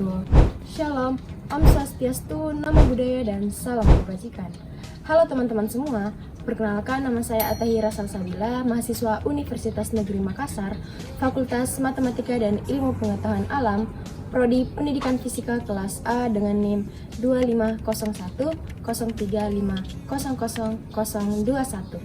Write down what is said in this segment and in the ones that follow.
wabarakatuh. Shalom, Om Swastiastu, Namo Buddhaya, dan salam kebajikan. Halo teman-teman semua, perkenalkan nama saya Atahira Salsabila, mahasiswa Universitas Negeri Makassar, Fakultas Matematika dan Ilmu Pengetahuan Alam, Prodi Pendidikan Fisika kelas A dengan NIM 250103500021.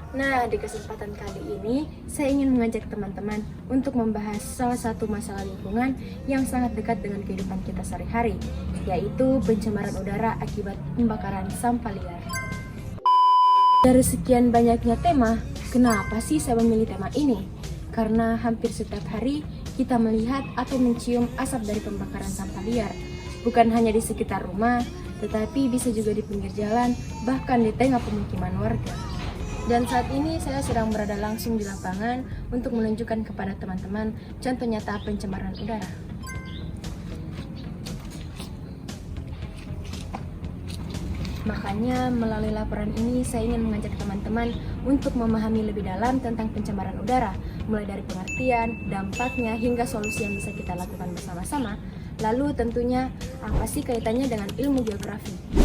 Nah, di kesempatan kali ini, saya ingin mengajak teman-teman untuk membahas salah satu masalah lingkungan yang sangat dekat dengan kehidupan kita sehari-hari, yaitu pencemaran udara akibat pembakaran sampah liar. Dari sekian banyaknya tema, kenapa sih saya memilih tema ini? Karena hampir setiap hari kita melihat atau mencium asap dari pembakaran sampah liar. Bukan hanya di sekitar rumah, tetapi bisa juga di pinggir jalan, bahkan di tengah pemukiman warga. Dan saat ini saya sedang berada langsung di lapangan untuk menunjukkan kepada teman-teman contoh nyata pencemaran udara. Makanya melalui laporan ini saya ingin mengajak teman-teman untuk memahami lebih dalam tentang pencemaran udara, mulai dari pengertian, dampaknya, hingga solusi yang bisa kita lakukan bersama-sama. Lalu tentunya apa sih kaitannya dengan ilmu geografi?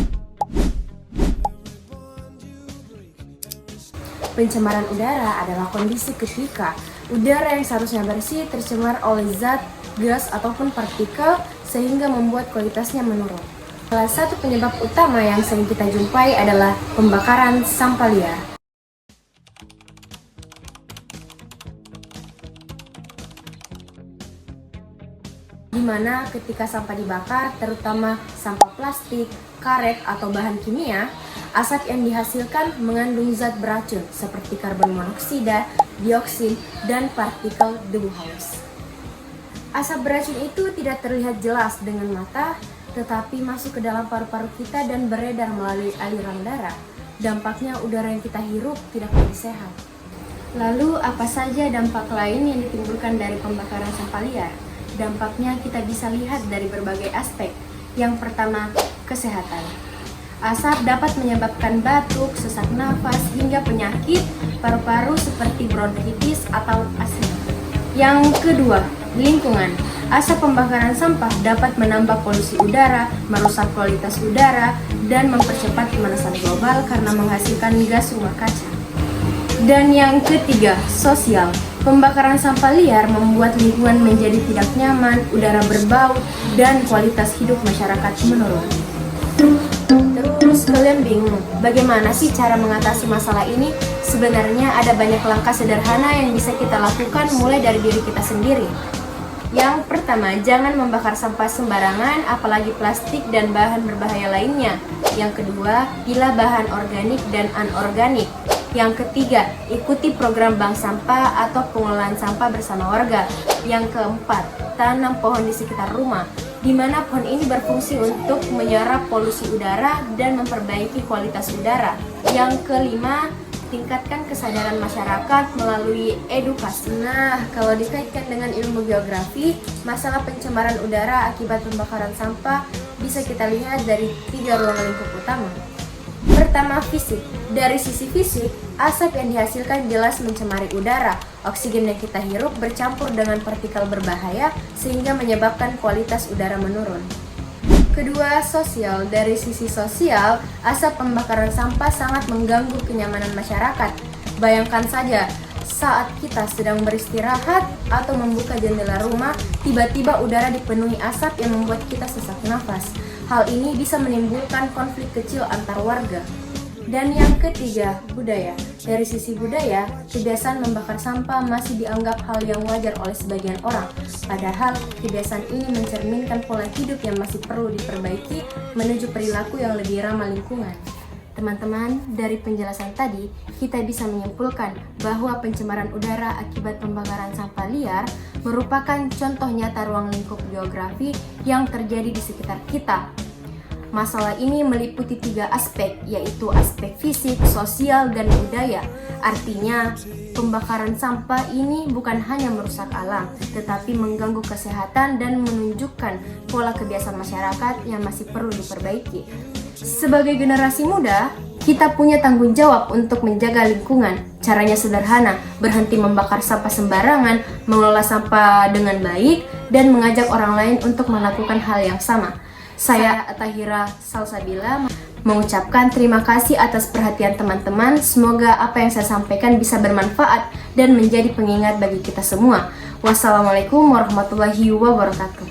Pencemaran udara adalah kondisi ketika udara yang seharusnya bersih tercemar oleh zat, gas, ataupun partikel sehingga membuat kualitasnya menurun. Salah satu penyebab utama yang sering kita jumpai adalah pembakaran sampah liar. Di mana ketika sampah dibakar, terutama sampah plastik, karet, atau bahan kimia, asap yang dihasilkan mengandung zat beracun seperti karbon monoksida, dioksin, dan partikel debu halus. Asap beracun itu tidak terlihat jelas dengan mata, tetapi masuk ke dalam paru-paru kita dan beredar melalui aliran darah. Dampaknya udara yang kita hirup tidak lagi sehat. Lalu apa saja dampak lain yang ditimbulkan dari pembakaran sampah liar? Dampaknya kita bisa lihat dari berbagai aspek. Yang pertama, kesehatan. Asap dapat menyebabkan batuk, sesak nafas, hingga penyakit paru-paru seperti bronkitis atau asma. Yang kedua, lingkungan. Asap pembakaran sampah dapat menambah polusi udara, merusak kualitas udara, dan mempercepat pemanasan global karena menghasilkan gas rumah kaca. Dan yang ketiga, sosial. Pembakaran sampah liar membuat lingkungan menjadi tidak nyaman, udara berbau, dan kualitas hidup masyarakat menurun. Terus kalian bingung, bagaimana sih cara mengatasi masalah ini? Sebenarnya ada banyak langkah sederhana yang bisa kita lakukan mulai dari diri kita sendiri. Yang pertama, jangan membakar sampah sembarangan, apalagi plastik dan bahan berbahaya lainnya. Yang kedua, pilah bahan organik dan anorganik. Yang ketiga, ikuti program bank sampah atau pengelolaan sampah bersama warga. Yang keempat, tanam pohon di sekitar rumah, di mana pohon ini berfungsi untuk menyerap polusi udara dan memperbaiki kualitas udara. Yang kelima, tingkatkan kesadaran masyarakat melalui edukasi. Nah, kalau dikaitkan dengan ilmu geografi, masalah pencemaran udara akibat pembakaran sampah bisa kita lihat dari 3 ruang lingkup utama. Pertama, fisik. Dari sisi fisik, asap yang dihasilkan jelas mencemari udara. Oksigen yang kita hirup bercampur dengan partikel berbahaya sehingga menyebabkan kualitas udara menurun. Kedua, sosial. Dari sisi sosial, asap pembakaran sampah sangat mengganggu kenyamanan masyarakat. Bayangkan saja, saat kita sedang beristirahat atau membuka jendela rumah, tiba-tiba udara dipenuhi asap yang membuat kita sesak nafas. Hal ini bisa menimbulkan konflik kecil antar warga. Dan yang ketiga, budaya. Dari sisi budaya, kebiasaan membakar sampah masih dianggap hal yang wajar oleh sebagian orang. Padahal, kebiasaan ini mencerminkan pola hidup yang masih perlu diperbaiki menuju perilaku yang lebih ramah lingkungan. Teman-teman, dari penjelasan tadi, kita bisa menyimpulkan bahwa pencemaran udara akibat pembakaran sampah liar merupakan contoh nyata ruang lingkup geografi yang terjadi di sekitar kita. Masalah ini meliputi 3 aspek, yaitu aspek fisik, sosial, dan budaya. Artinya, pembakaran sampah ini bukan hanya merusak alam, tetapi mengganggu kesehatan dan menunjukkan pola kebiasaan masyarakat yang masih perlu diperbaiki. Sebagai generasi muda, Kita punya tanggung jawab untuk menjaga lingkungan. Caranya sederhana, berhenti membakar sampah sembarangan, mengelola sampah dengan baik, dan mengajak orang lain untuk melakukan hal yang sama. Saya Tahira Salsabila mengucapkan terima kasih atas perhatian teman-teman. Semoga apa yang saya sampaikan bisa bermanfaat dan menjadi pengingat bagi kita semua. Wassalamualaikum warahmatullahi wabarakatuh.